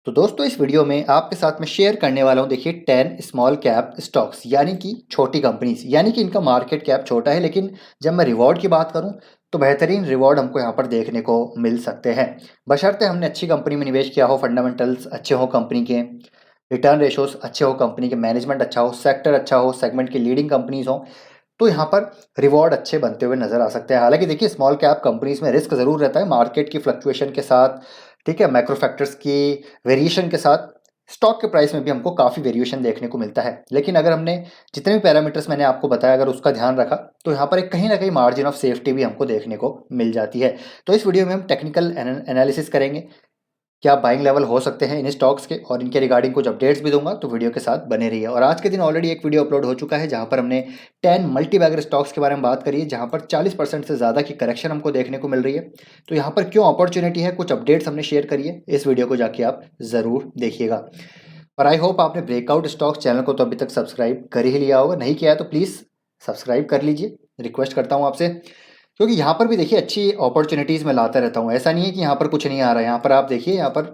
तो दोस्तों इस वीडियो में आपके साथ मैं शेयर करने वाला हूँ देखिए 10 स्मॉल कैप स्टॉक्स यानी कि छोटी कंपनीज यानी कि इनका मार्केट कैप छोटा है लेकिन जब मैं रिवॉर्ड की बात करूँ तो बेहतरीन रिवॉर्ड हमको यहाँ पर देखने को मिल सकते हैं बशर्ते हमने अच्छी कंपनी में निवेश किया हो, फंडामेंटल्स अच्छे हो कंपनी के, रिटर्न रेशोज अच्छे हो कंपनी के, मैनेजमेंट अच्छा हो, सेक्टर अच्छा हो, सेगमेंट की लीडिंग कंपनीज हो, तो यहाँ पर रिवॉर्ड अच्छे बनते हुए नजर आ सकते हैं। हालांकि देखिए स्मॉल कैप कंपनीज में रिस्क जरूर रहता है मार्केट की फ्लक्चुएशन के साथ, ठीक है, मैक्रो फैक्टर्स की वेरिएशन के साथ स्टॉक के प्राइस में भी हमको काफ़ी वेरिएशन देखने को मिलता है। लेकिन अगर हमने जितने भी पैरामीटर्स मैंने आपको बताया अगर उसका ध्यान रखा तो यहाँ पर एक कहीं ना कहीं मार्जिन ऑफ सेफ्टी भी हमको देखने को मिल जाती है। तो इस वीडियो में हम टेक्निकल एनालिसिस करेंगे, क्या बाइंग लेवल हो सकते हैं इन स्टॉक्स के, और इनके रिगार्डिंग कुछ अपडेट्स भी दूंगा, तो वीडियो के साथ बने रहिए। और आज के दिन ऑलरेडी एक वीडियो अपलोड हो चुका है जहां पर हमने 10 मल्टी बैगर स्टॉक्स के बारे में बात करी है जहां पर 40% से ज़्यादा की करेक्शन हमको देखने को मिल रही है। तो यहाँ पर क्यों अपॉर्चुनिटी है, कुछ अपडेट्स हमने शेयर करिए, इस वीडियो को जाके आप ज़रूर देखिएगा। और आई होप आपने ब्रेकआउट स्टॉक्स चैनल को तो अभी तक सब्सक्राइब कर ही लिया होगा, नहीं किया है तो प्लीज़ सब्सक्राइब कर लीजिए, रिक्वेस्ट करता हूँ आपसे, क्योंकि यहाँ पर भी देखिए अच्छी अपॉर्चुनिटीज़ मैं लाता रहता हूँ। ऐसा नहीं है कि यहाँ पर कुछ नहीं आ रहा है, यहाँ पर आप देखिए यहाँ पर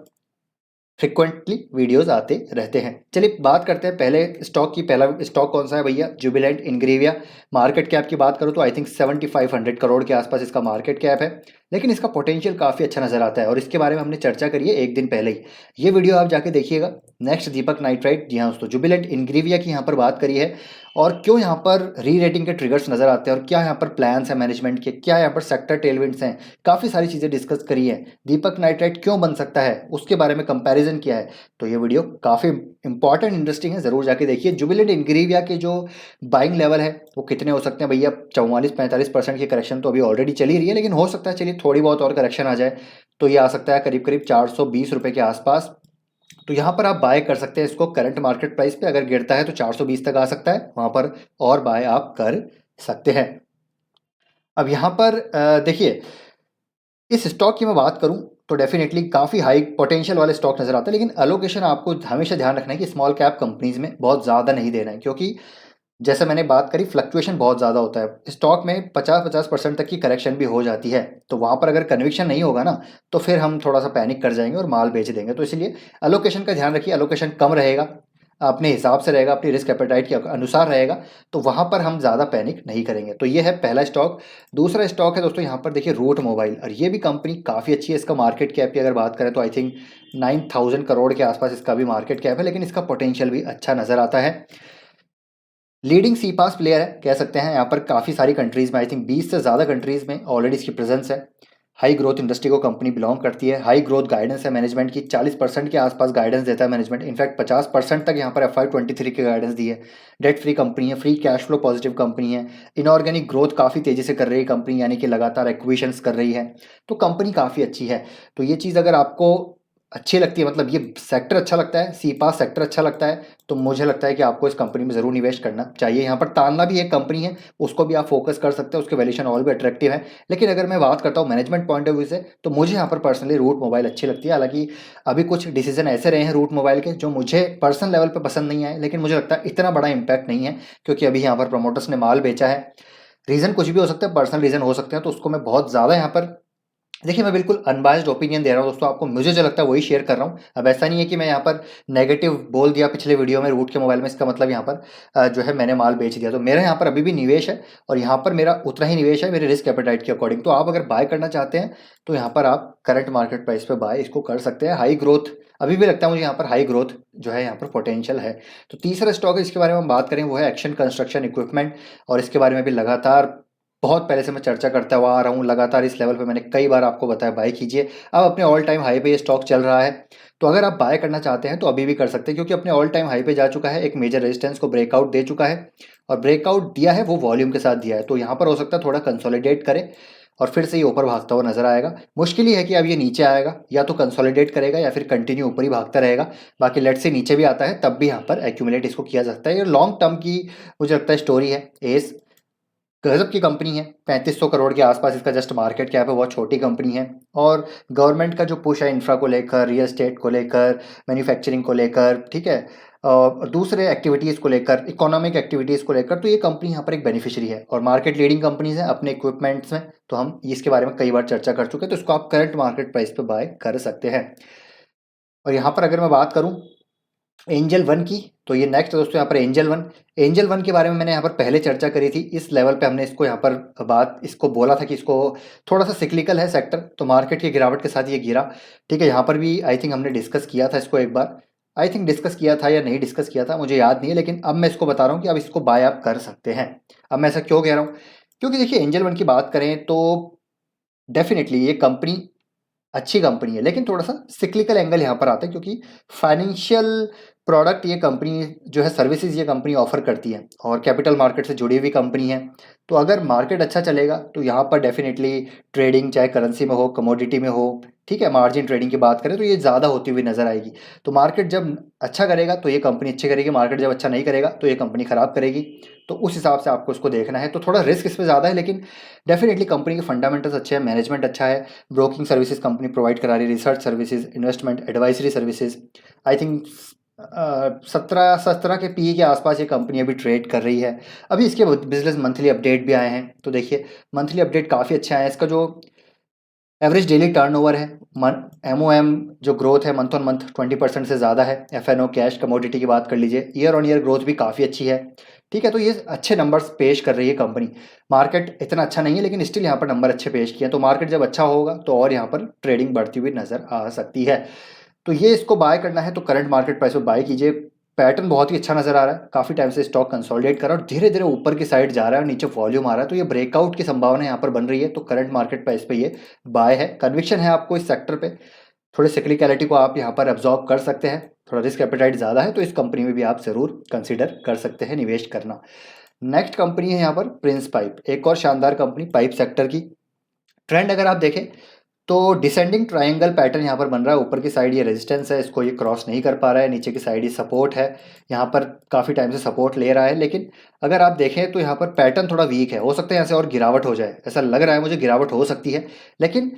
फ्रिक्वेंटली वीडियोस आते रहते हैं। चलिए बात करते हैं पहले स्टॉक की। पहला स्टॉक कौन सा है भैया? जुबिलेंट इंग्रेविया। मार्केट कैप की बात करूँ तो आई थिंक 7500 करोड़ के आसपास इसका मार्केट कैप है, लेकिन इसका पोटेंशियल काफ़ी अच्छा नजर आता है और इसके बारे में हमने चर्चा करी है एक दिन पहले ही। ये वीडियो आप जाके देखिएगा। नेक्स्ट दीपक नाइट्राइट, जी हाँ दोस्तों, जुबिलेंट इंग्रेविया की यहाँ पर बात करी है और क्यों यहाँ पर री रेटिंग के ट्रिगर्स नजर आते हैं और क्या यहाँ पर प्लान्स हैं मैनेजमेंट के, क्या यहाँ पर सेक्टर टेलविंड्स हैं, काफ़ी सारी चीज़ें डिस्कस करी है। दीपक नाइट्राइट क्यों बन सकता है उसके बारे में कंपैरिजन किया है। तो ये वीडियो काफ़ी इंपॉर्टेंट इंटरेस्टिंग है, ज़रूर जाके देखिए। जुबिलेंट इंग्रेविया के जो बाइंग लेवल है वो कितने हो सकते हैं भैया? 44-45% की करेक्शन तो अभी ऑलरेडी चली रही है, लेकिन हो सकता है चलिए थोड़ी बहुत और करेक्शन आ जाए तो ये आ सकता है करीब करीब 420 रुपये के आसपास। तो यहाँ पर आप बाय कर सकते हैं इसको करंट मार्केट प्राइस पे, अगर गिरता है तो 420 तक आ सकता है, वहाँ पर और बाय आप कर सकते हैं। अब यहाँ पर देखिए इस स्टॉक की मैं बात करूं तो डेफिनेटली काफ़ी हाई पोटेंशियल वाले स्टॉक नजर आते हैं, लेकिन एलोकेशन आपको हमेशा ध्यान रखना है कि स्मॉल कैप कंपनीज में बहुत ज़्यादा नहीं देना है, क्योंकि जैसे मैंने बात करी फ्लक्चुएशन बहुत ज़्यादा होता है स्टॉक में, 50-50% तक की करेक्शन भी हो जाती है। तो वहाँ पर अगर कन्विक्शन नहीं होगा ना तो फिर हम थोड़ा सा पैनिक कर जाएंगे और माल बेच देंगे। तो इसलिए एलोकेशन का ध्यान रखिए, एलोकेशन कम रहेगा, अपने हिसाब से रहेगा, अपनी रिस्क एपेटाइट के अनुसार रहेगा, तो वहाँ पर हम ज़्यादा पैनिक नहीं करेंगे। तो ये है पहला स्टॉक। दूसरा स्टॉक है दोस्तों यहाँ पर देखिए रूट मोबाइल, और ये भी कंपनी काफ़ी अच्छी है। इसका मार्केट कैप की अगर बात करें तो आई थिंक 9000 करोड़ के आसपास इसका भी मार्केट कैप है, लेकिन इसका पोटेंशियल भी अच्छा नज़र आता है। लीडिंग सी पास प्लेयर है कह सकते हैं, यहाँ पर काफ़ी सारी कंट्रीज़ में, आई थिंक 20 से ज़्यादा कंट्रीज़ में ऑलरेडी इसकी प्रेजेंस है। हाई ग्रोथ इंडस्ट्री को कंपनी बिलोंग करती है, हाई ग्रोथ गाइडेंस है मैनेजमेंट की, 40% के आसपास गाइडेंस देता है मैनेजमेंट, इनफैक्ट 50% तक यहाँ पर FY23 की गाइडेंस दी है। डेट फ्री कंपनी है, free cash flow positive company है, इनऑर्गेनिक ग्रोथ काफ़ी तेज़ी से कर रही है कंपनी, यानी कि लगातार एक्विजिशंस कर रही है, तो कंपनी काफ़ी अच्छी है। तो ये चीज़ अगर आपको अच्छी लगती है, मतलब ये सेक्टर अच्छा लगता है, सी पास सेक्टर अच्छा लगता है, तो मुझे लगता है कि आपको इस कंपनी में ज़रूर निवेश करना चाहिए। यहाँ पर तानला भी एक कंपनी है, उसको भी आप फोकस कर सकते हैं, उसके वैल्यूएशन और भी अट्रैक्टिव है। लेकिन अगर मैं बात करता हूँ मैनेजमेंट पॉइंट ऑफ व्यू से तो मुझे यहाँ पर पर्सनली रूट मोबाइल अच्छी लगती है। हालांकि अभी कुछ डिसीजन ऐसे रहे हैं रूट मोबाइल के जो मुझे पर्सनल लेवल पर पसंद नहीं आए, लेकिन मुझे लगता है इतना बड़ा इंपैक्ट नहीं है, क्योंकि अभी यहाँ पर प्रमोटर्स ने माल बेचा है। रीज़न कुछ भी हो सकता है, पर्सनल रीज़न हो सकते हैं, तो उसको मैं बहुत ज़्यादा यहाँ पर, देखिए मैं बिल्कुल अनबायस्ड ओपिनियन दे रहा हूँ दोस्तों आपको, मुझे जो लगता है वही शेयर कर रहा हूँ। अब ऐसा नहीं है कि मैं यहाँ पर नेगेटिव बोल दिया पिछले वीडियो में रूट के मोबाइल में, इसका मतलब यहाँ पर जो है मैंने माल बेच दिया। तो मेरा यहाँ पर अभी भी निवेश है और यहाँ पर मेरा उतना ही निवेश है मेरे रिस्क एपेटाइट के अकॉर्डिंग। तो आप अगर बाय करना चाहते हैं तो यहाँ पर आप करंट मार्केट प्राइस पे बाय इसको कर सकते हैं। हाई ग्रोथ अभी भी लगता है मुझे यहाँ पर, हाई ग्रोथ जो है यहाँ पर पोटेंशियल है। तो तीसरा स्टॉक है इसके बारे में हम बात करें वो है एक्शन कंस्ट्रक्शन इक्विपमेंट, और इसके बारे में भी लगातार बहुत पहले से मैं चर्चा करता हुआ आ रहा हूँ, लगातार इस लेवल पे मैंने कई बार आपको बताया बाय कीजिए। अब अपने ऑल टाइम हाई पे ये स्टॉक चल रहा है, तो अगर आप बाय करना चाहते हैं तो अभी भी कर सकते हैं, क्योंकि अपने ऑल टाइम हाई पे जा चुका है, एक मेजर रेजिस्टेंस को ब्रेकआउट दे चुका है, और ब्रेकआउट दिया है वो वॉल्यूम के साथ दिया है। तो यहाँ पर हो सकता है थोड़ा कंसोलिडेट करे और फिर से ये ऊपर भागता हुआ नजर आएगा। मुश्किल ही है कि अब ये नीचे आएगा, या तो कंसोलिडेट करेगा या फिर कंटिन्यू ऊपर ही भागता रहेगा। बाकी लेट से नीचे भी आता है तब भी यहाँ पर एक्यूमुलेट इसको किया जा सकता है। ये लॉन्ग टर्म की मुझे लगता है स्टोरी है। एस गजब की कंपनी है, 3500 करोड़ के आसपास इसका जस्ट मार्केट कैप है, बहुत छोटी कंपनी है। और गवर्नमेंट का जो पुश है इंफ्रा को लेकर, रियल एस्टेट को लेकर, मैन्युफैक्चरिंग को लेकर, ठीक है, और दूसरे एक्टिविटीज़ को लेकर, इकोनॉमिक एक्टिविटीज़ को लेकर, तो ये कंपनी यहाँ पर एक बेनिफिशियरी है और मार्केट लीडिंग कंपनीज है अपने इक्विपमेंट्स में। तो हम इसके बारे में कई बार चर्चा कर चुके हैं, तो इसको आप करंट मार्केट प्राइस पे बाय कर सकते हैं। और यहाँ पर अगर मैं बात करूँ एंजल वन की, तो ये नेक्स्ट दोस्तों यहाँ पर एंजल वन के बारे में मैंने यहाँ पर पहले चर्चा करी थी। इस लेवल पे हमने इसको यहाँ पर इसको बोला था कि इसको थोड़ा सा सिक्लिकल है सेक्टर, तो मार्केट की गिरावट के साथ ये गिरा। ठीक है, यहाँ पर भी आई थिंक हमने डिस्कस किया था इसको एक बार, आई थिंक डिस्कस किया था या नहीं डिस्कस किया था मुझे याद नहीं है, लेकिन अब मैं इसको बता रहा हूँ कि अब इसको बाय आप कर सकते हैं। अब मैं ऐसा क्यों कह रहा हूँ, क्योंकि देखिए एंजल वन की बात करें तो डेफिनेटली ये कंपनी अच्छी कंपनी है, लेकिन थोड़ा सा सिक्लिकल एंगल यहाँ पर आता है, क्योंकि फाइनेंशियल प्रोडक्ट ये कंपनी जो है, सर्विसेज ये कंपनी ऑफर करती है और कैपिटल मार्केट से जुड़ी हुई कंपनी है। तो अगर मार्केट अच्छा चलेगा तो यहाँ पर डेफिनेटली ट्रेडिंग चाहे करेंसी में हो, कमोडिटी में हो, ठीक है, मार्जिन ट्रेडिंग की बात करें तो ये ज़्यादा होती हुई नजर आएगी। तो मार्केट जब अच्छा करेगा तो ये कंपनी अच्छी करेगी, मार्केट जब अच्छा नहीं करेगा तो ये कंपनी खराब करेगी। तो उस हिसाब से आपको इसको देखना है। तो थोड़ा रिस्क इसमें ज़्यादा है, लेकिन डेफिनेटली कंपनी के फंडामेंटल्स अच्छे हैं, मैनेजमेंट अच्छा है, ब्रोकिंग सर्विसेज कंपनी प्रोवाइड करा रही है, research services, investment advisory services. I think 17 के पी के आसपास ये कंपनी अभी ट्रेड कर रही है। अभी इसके बिजनेस मंथली अपडेट भी आए हैं, तो देखिए मंथली अपडेट काफ़ी अच्छा है। इसका जो एवरेज डेली टर्नओवर है, MOM जो ग्रोथ है मंथ ऑन मंथ 20% से ज़्यादा है। FNO कैश कमोडिटी की बात कर लीजिए, ईयर ऑन ईयर ग्रोथ भी काफ़ी अच्छी है। ठीक है, तो ये अच्छे नंबर्स पेश कर रही है कंपनी। मार्केट इतना अच्छा नहीं है, लेकिन स्टिल यहाँ पर नंबर अच्छे पेश किए हैं। तो मार्केट जब अच्छा होगा तो और यहाँ पर ट्रेडिंग बढ़ती हुई नज़र आ सकती है। तो ये इसको बाय करना है तो करंट मार्केट प्राइस पर बाय कीजिए। पैटर्न बहुत ही अच्छा नजर आ रहा है, काफी टाइम से स्टॉक कंसोलिडेट कर रहा है और धीरे धीरे ऊपर की साइड जा रहा है और नीचे वॉल्यूम आ रहा है। तो ये ब्रेकआउट की संभावना यहाँ पर बन रही है, तो करंट मार्केट प्राइस पे ये बाय है। कन्विक्शन है आपको इस सेक्टर पे, थोड़ी सिक्लिकलिटी को आप यहाँ पर एब्जॉर्ब कर सकते हैं, थोड़ा रिस्क एपेटाइट ज़्यादा है, तो इस कंपनी में भी आप जरूर कंसिडर कर सकते हैं निवेश करना। नेक्स्ट कंपनी है यहाँ पर प्रिंस पाइप, एक और शानदार कंपनी पाइप सेक्टर की। ट्रेंड अगर आप देखें तो डिसेंडिंग ट्रायंगल पैटर्न यहाँ पर बन रहा है। ऊपर की साइड ये रेजिस्टेंस है, इसको ये क्रॉस नहीं कर पा रहा है, नीचे की साइड ये सपोर्ट है, यहाँ पर काफ़ी टाइम से सपोर्ट ले रहा है। लेकिन अगर आप देखें तो यहाँ पर पैटर्न थोड़ा वीक है, हो सकता है यहाँ से और गिरावट हो जाए, ऐसा लग रहा है मुझे गिरावट हो सकती है। लेकिन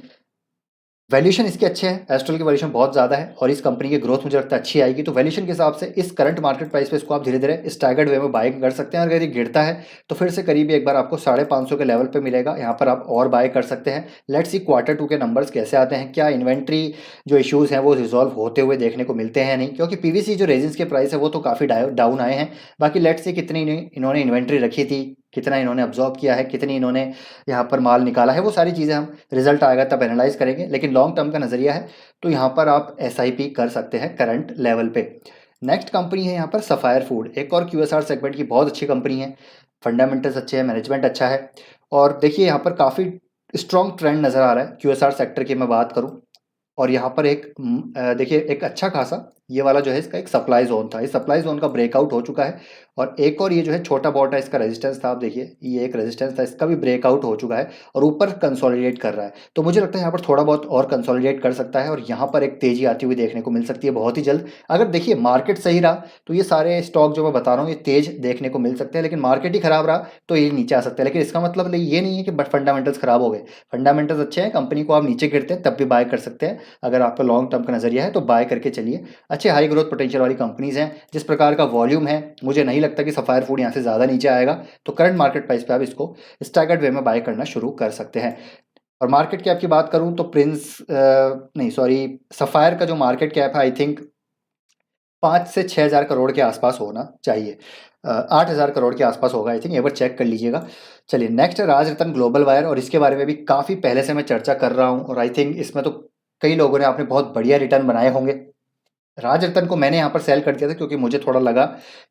वैल्यूएशन इसके अच्छे हैं, एस्ट्रल की वैल्यूएशन बहुत ज़्यादा है और इस कंपनी की ग्रोथ मुझे लगता है अच्छी आएगी। तो वैल्यूएशन के हिसाब से इस करंट मार्केट प्राइस पे इसको आप धीरे धीरे स्टैगर्ड वे में बाइंग कर सकते हैं। और अगर ये गिरता है तो फिर से करीब एक बार आपको 550 के लेवल पे मिलेगा, यहाँ पर आप और बाय कर सकते हैं। लेट्स सी Q2 के नंबर्स कैसे आते हैं, क्या इन्वेंट्री जो इश्यूज़ हैं वो रिजॉल्व होते हुए देखने को मिलते हैं नहीं, क्योंकि PVC जो रेजिन्स के प्राइस है वो तो काफ़ी डाउन आए हैं। बाकी लेट्स सी कितनी इन्होंने इन्वेंट्री रखी थी, कितना इन्होंने अब्जॉर्ब किया है, कितनी इन्होंने यहाँ पर माल निकाला है, वो सारी चीज़ें हम रिजल्ट आएगा तब एनालाइज करेंगे। लेकिन लॉन्ग टर्म का नज़रिया है तो यहाँ पर आप SIP कर सकते हैं करंट लेवल पे। नेक्स्ट कंपनी है यहाँ पर सफायर फूड, एक और QSR सेगमेंट की बहुत अच्छी कंपनी है, फंडामेंटल्स अच्छे हैं, मैनेजमेंट अच्छा है। और देखिए यहाँ पर काफ़ी स्ट्रॉन्ग ट्रेंड नज़र आ रहा है QSR सेक्टर की मैं बात करूँ। और यहाँ पर देखिए एक अच्छा खासा ये वाला जो है इसका एक सप्लाई जोन था, इस सप्लाई जोन का ब्रेकआउट हो चुका है। और एक और ये जो है छोटा बॉट है, इसका रेजिस्टेंस था, आप देखिए ये एक रेजिस्टेंस था, इसका भी ब्रेकआउट हो चुका है और ऊपर कंसोलिडेट कर रहा है। तो मुझे लगता है यहाँ पर थोड़ा बहुत और कंसोलिडेट कर सकता है और यहाँ पर एक तेजी आती हुई देखने को मिल सकती है बहुत ही जल्द। अगर देखिए मार्केट सही रहा तो ये सारे स्टॉक जो मैं बता रहा हूँ ये तेज देखने को मिल सकते हैं, लेकिन मार्केट ही खराब रहा तो ये नीचे आ सकते हैं। लेकिन इसका मतलब ये नहीं है कि फंडामेंटल्स खराब हो गए, फंडामेंटल्स अच्छे हैं, कंपनी को आप नीचे गिरते हैं तब भी बाय कर सकते हैं। अगर आपका लॉन्ग टर्म का नजरिया है तो बाय करके चलिए। अच्छे हाई ग्रोथ पोटेंशियल वाली कंपनीज हैं, जिस प्रकार का वॉल्यूम है मुझे नहीं लगता कि सफायर फूड यहाँ से ज़्यादा नीचे आएगा। तो करंट मार्केट प्राइस पे आप इसको स्टैगर्ड वे में बाय करना शुरू कर सकते हैं। और मार्केट कैप की बात करूं तो नहीं सॉरी, सफायर का जो मार्केट कैप है आई थिंक 5 से 6 हज़ार करोड़ के आसपास होना चाहिए, 8 हज़ार करोड़ के आसपास होगा आई थिंक, एक बार चेक कर लीजिएगा। चलिए नेक्स्ट है राज रतन ग्लोबल वायर, और इसके बारे में भी काफ़ी पहले से मैं चर्चा कर रहा हूँ और आई थिंक इसमें तो कई लोगों ने आपने बहुत बढ़िया रिटर्न बनाए होंगे। राज रतन को मैंने यहाँ पर सेल कर दिया था क्योंकि मुझे थोड़ा लगा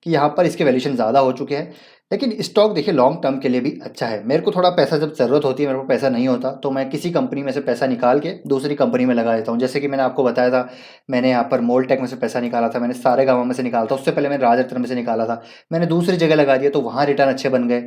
कि यहाँ पर इसके वैल्यूएशन ज़्यादा हो चुके हैं। लेकिन स्टॉक देखिए लॉन्ग टर्म के लिए भी अच्छा है। मेरे को थोड़ा पैसा जब ज़रूरत होती है, मेरे को पैसा नहीं होता तो मैं किसी कंपनी में से पैसा निकाल के दूसरी कंपनी में लगा देता हूँ। जैसे कि मैंने आपको बताया था, मैंने यहाँ पर मोलटेक में से पैसा निकाला था, मैंने सारेगामा में से निकाला था, उससे पहले मैंने राज रतन में से निकाला था, मैंने दूसरी जगह लगा दिया तो वहाँ रिटर्न अच्छे बन गए।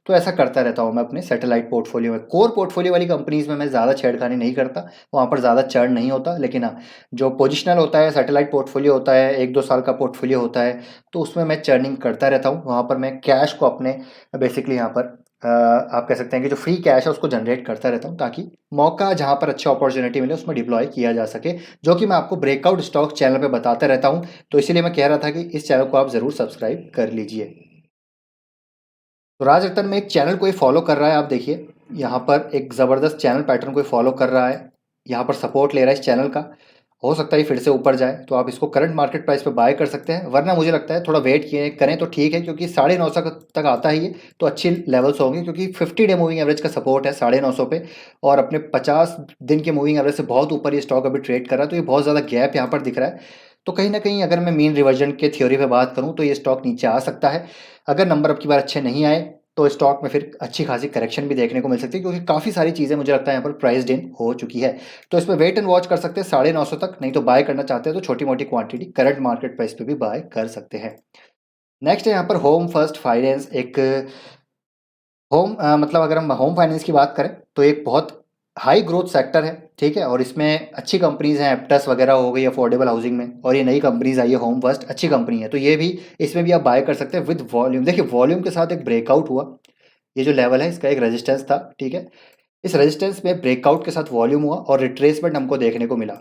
तो ऐसा करता रहता हूँ मैं अपने सैटेलाइट पोर्टफोलियो में। कोर पोर्टफोलियो वाली कंपनीज में मैं ज़्यादा छेड़खानी नहीं करता, वहाँ पर ज़्यादा चर्न नहीं होता। लेकिन हाँ, जो पोजिशनल होता है, सैटेलाइट पोर्टफोलियो होता है, 1-2 साल का पोर्टफोलियो होता है, तो उसमें मैं चर्निंग करता रहता हूँ। वहाँ पर मैं कैश को अपने बेसिकली यहाँ पर आप कह सकते हैं कि जो फ्री कैश है उसको जनरेट करता रहता हूँ, ताकि मौका जहाँ पर अच्छी अपॉर्चुनिटी मिले उसमें डिप्लॉय किया जा सके, जो कि मैं आपको ब्रेकआउट स्टॉक चैनल पे बताता रहता हूँ। तो इसीलिए मैं कह रहा था कि इस चैनल को आप ज़रूर सब्सक्राइब कर लीजिए। तो राज रतन में एक चैनल कोई फॉलो कर रहा है, आप देखिए यहाँ पर एक ज़बरदस्त चैनल पैटर्न कोई फॉलो कर रहा है, यहाँ पर सपोर्ट ले रहा है इस चैनल का। हो सकता है फिर से ऊपर जाए, तो आप इसको करंट मार्केट प्राइस पे बाय कर सकते हैं, वरना मुझे लगता है थोड़ा वेट किए करें तो ठीक है, क्योंकि 950 तक आता है ये तो अच्छी लेवल्स होंगे, क्योंकि 50 डे मूविंग एवरेज का सपोर्ट है 950 पे, और अपने 50 दिन के मूविंग एवरेज से बहुत ऊपर ये स्टॉक अभी ट्रेड कर रहा है, तो ये बहुत ज़्यादा गैप यहाँ पर दिख रहा है। तो कहीं ना कहीं अगर मैं मीन रिवर्जन के थ्योरी पे बात करूँ तो ये स्टॉक नीचे आ सकता है। अगर नंबर अब की बार अच्छे नहीं आए तो स्टॉक में फिर अच्छी खासी करेक्शन भी देखने को मिल सकती है, क्योंकि काफ़ी सारी चीज़ें मुझे लगता है यहाँ पर प्राइस्ड इन हो चुकी है। तो इसमें वेट एंड वॉच कर सकते हैं 950 तक, नहीं तो बाय करना चाहते हैं तो छोटी मोटी क्वांटिटी करंट मार्केट प्राइस पे भी बाय कर सकते हैं। नेक्स्ट है यहाँ पर होम फर्स्ट फाइनेंस। एक मतलब अगर हम होम फाइनेंस की बात करें तो एक बहुत हाई ग्रोथ सेक्टर है, ठीक है, और इसमें अच्छी कंपनीज हैं, एप्टस वगैरह हो गई अफोर्डेबल हाउसिंग में, और ये नई कंपनीज आई है होम फर्स्ट, अच्छी कंपनी है, तो ये भी इसमें भी आप बाय कर सकते हैं विद वॉल्यूम। देखिए वॉल्यूम के साथ एक ब्रेकआउट हुआ, ये जो लेवल है इसका एक रेजिस्टेंस था, ठीक है, इस रेजिस्टेंस में ब्रेकआउट के साथ वॉल्यूम हुआ और रिट्रेसमेंट हमको देखने को मिला।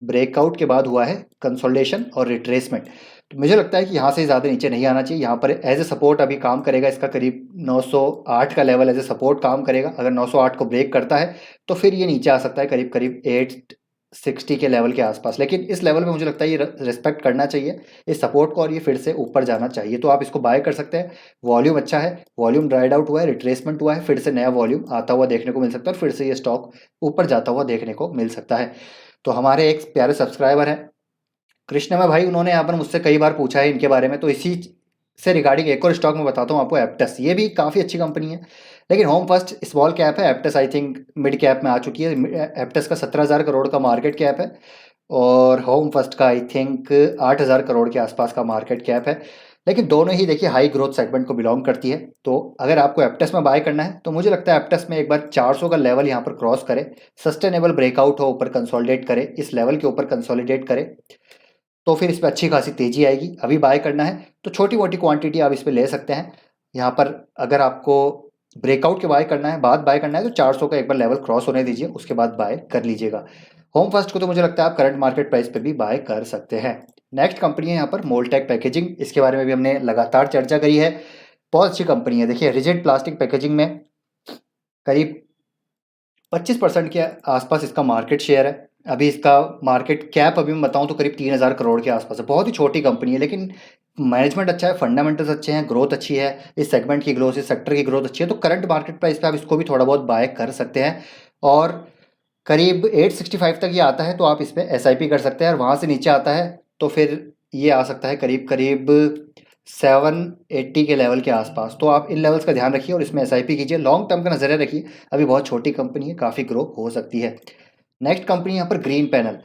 ब्रेकआउट के बाद हुआ है कंसोलिडेशन और रिट्रेसमेंट, तो मुझे लगता है कि यहाँ से ज़्यादा नीचे नहीं आना चाहिए। यहाँ पर एज ए सपोर्ट अभी काम करेगा इसका करीब 908 का लेवल एज ए सपोर्ट काम करेगा। अगर 908 को ब्रेक करता है तो फिर ये नीचे आ सकता है करीब करीब 860 के लेवल के आसपास, लेकिन इस लेवल में मुझे लगता है ये रिस्पेक्ट करना चाहिए इस सपोर्ट को, और ये फिर से ऊपर जाना चाहिए, तो आप इसको बाय कर सकते हैं। वॉल्यूम अच्छा है, वॉल्यूम ड्राइड आउट हुआ है, रिट्रेसमेंट हुआ है, फिर से नया वॉल्यूम आता हुआ देखने को मिल सकता है, और फिर से ये स्टॉक ऊपर जाता हुआ देखने को मिल सकता है। तो हमारे एक प्यारे सब्सक्राइबर हैं कृष्णमय भाई, उन्होंने यहाँ पर मुझसे कई बार पूछा है इनके बारे में, तो इसी से रिगार्डिंग एक और स्टॉक में बताता हूँ आपको, एप्टस। ये भी काफ़ी अच्छी कंपनी है, लेकिन होम फर्स्ट स्मॉल कैप है, Aptus I think mid cap में आ चुकी है। एप्टस का 17,000 करोड़ का मार्केट कैप है, और होम फर्स्ट का आई थिंक 8,000 करोड़ के आसपास का मार्केट कैप है, लेकिन दोनों ही देखिए हाई ग्रोथ सेगमेंट को बिलोंग करती है। तो अगर आपको एप्टस में बाय करना है तो मुझे लगता है एप्टस में एक बार 400 का लेवल यहाँ पर क्रॉस करे, सस्टेनेबल ब्रेकआउट हो, ऊपर कंसोलिडेट करे, इस लेवल के ऊपर कंसोलिडेट करे, तो फिर इस पर अच्छी खासी तेजी आएगी। अभी बाय करना है तो छोटी मोटी क्वांटिटी आप इस पर ले सकते हैं। यहाँ पर अगर आपको ब्रेकआउट के बाय करना है, बाद बाय करना है, तो 400 का एक बार लेवल क्रॉस होने दीजिए, उसके बाद बाय कर लीजिएगा। होम फर्स्ट को तो मुझे लगता है आप करंट मार्केट प्राइस पे भी बाय कर सकते हैं। नेक्स्ट कंपनी है यहाँ पर मोल्टेक पैकेजिंग, इसके बारे में भी हमने लगातार चर्चा करी है, बहुत अच्छी कंपनी है। देखिए रिजिड प्लास्टिक पैकेजिंग में करीब 25% के आसपास इसका मार्केट शेयर है। अभी इसका मार्केट कैप अभी मैं बताऊं तो करीब 3,000 करोड़ के आसपास है। बहुत ही छोटी कंपनी है, लेकिन मैनेजमेंट अच्छा है, फंडामेंटल्स अच्छे हैं, ग्रोथ अच्छी है, इस सेगमेंट की ग्रोथ, इस सेक्टर की ग्रोथ अच्छी है, तो करंट मार्केट प्राइस पे आप इसको भी थोड़ा बहुत बाय कर सकते हैं। और करीब 865 तक ये आता है तो आप इस पर SIP कर सकते हैं, और वहाँ से नीचे आता है तो फिर ये आ सकता है करीब करीब 780 के लेवल के आसपास। तो आप इन लेवल्स का ध्यान रखिए और इसमें SIP कीजिए, लॉन्ग टर्म का नजरिया रखिए। अभी बहुत छोटी कंपनी है, काफ़ी ग्रो हो सकती है। नेक्स्ट कंपनी यहाँ पर green panel,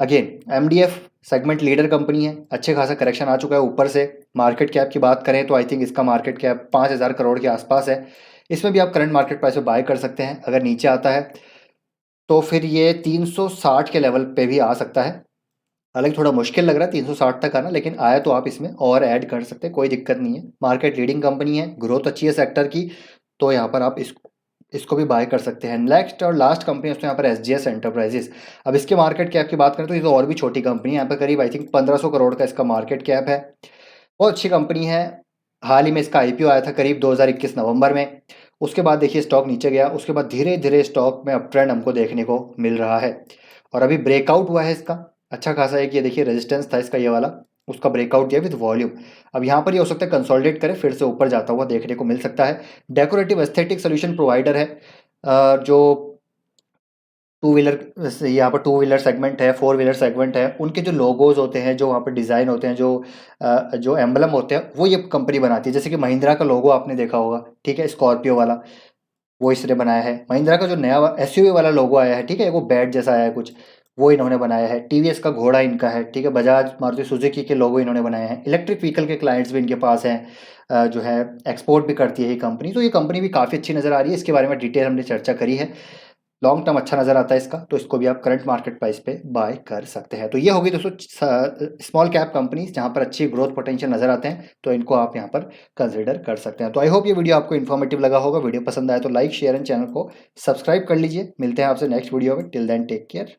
again MDF segment leader company है, अच्छे खासा करेक्शन आ चुका है ऊपर से। मार्केट कैप की बात करें तो आई थिंक इसका मार्केट कैप 5,000 करोड़ के आसपास है। इसमें भी आप करंट मार्केट प्राइस पे बाय कर सकते हैं। अगर नीचे आता है तो फिर ये 360 के लेवल पे भी आ सकता है, हालांकि थोड़ा मुश्किल लग रहा है 360 तक आना, लेकिन आया तो आप इसमें और ऐड कर सकते हैं, कोई दिक्कत नहीं है। मार्केट लीडिंग कंपनी है, ग्रोथ अच्छी है सेक्टर की, तो यहाँ पर आप इसको भी बाय कर सकते हैं। नेक्स्ट और लास्ट कंपनी है यहाँ पर SGS एंटरप्राइजेस। अब इसके मार्केट कैप की बात करें तो ये तो और भी छोटी कंपनी है, यहाँ पर करीब आई थिंक 1,500 करोड़ का इसका मार्केट कैप है। बहुत अच्छी कंपनी है, हाल ही में इसका IPO आया था करीब 2021 नवंबर में। उसके बाद देखिए स्टॉक नीचे गया, उसके बाद धीरे धीरे स्टॉक में अप ट्रेंड हमको देखने को मिल रहा है, और अभी ब्रेकआउट हुआ है इसका अच्छा खासा। एक ये देखिए रेजिस्टेंस था इसका ये वाला, उसका ब्रेकआउट दिया विद वॉल्यूम। अब यहाँ पर ये हो सकता है कंसोलिडेट करे, फिर से ऊपर जाता हुआ देखने को मिल सकता है। डेकोरेटिव एस्थेटिक सोल्यूशन प्रोवाइडर है, जो टू व्हीलर, यहाँ पर टू व्हीलर सेगमेंट है, फोर व्हीलर सेगमेंट है, उनके जो लोगोज होते हैं, जो वहाँ पर डिज़ाइन होते हैं, जो एम्बलम होते हैं, वो ये कंपनी बनाती है। जैसे कि महिंद्रा का लोगो आपने देखा होगा, ठीक है, स्कॉर्पियो वाला, वो इसने बनाया है। महिंद्रा का जो नया SUV वाला लोगो आया है, ठीक है, वो बैट जैसा आया है कुछ, वो इन्होंने बनाया है। TVS का घोड़ा इनका है, ठीक है, बजाज मारुति सुजुकी के लोगो इन्होंने बनाए हैं। इलेक्ट्रिक व्हीकल के क्लाइंट्स भी इनके पास हैं, जो है एक्सपोर्ट भी करती है ये कंपनी, तो ये कंपनी भी काफ़ी अच्छी नज़र आ रही है। इसके बारे में डिटेल हमने चर्चा करी है, लॉन्ग टर्म अच्छा नज़र आता है इसका, तो इसको भी आप करंट मार्केट प्राइस पे बाय कर सकते हैं। तो ये होगी दोस्तों स्मॉल कैप कंपनीज जहाँ पर अच्छी ग्रोथ पोटेंशियल नज़र आते हैं, तो इनको आप यहाँ पर कंसिडर कर सकते हैं। तो आई होप ये वीडियो आपको इन्फॉर्मेटिव लगा होगा। वीडियो पसंद आए तो लाइक शेयर एंड चैनल को सब्सक्राइब कर लीजिए। मिलते हैं आपसे नेक्स्ट वीडियो में, टिल देन टेक केयर।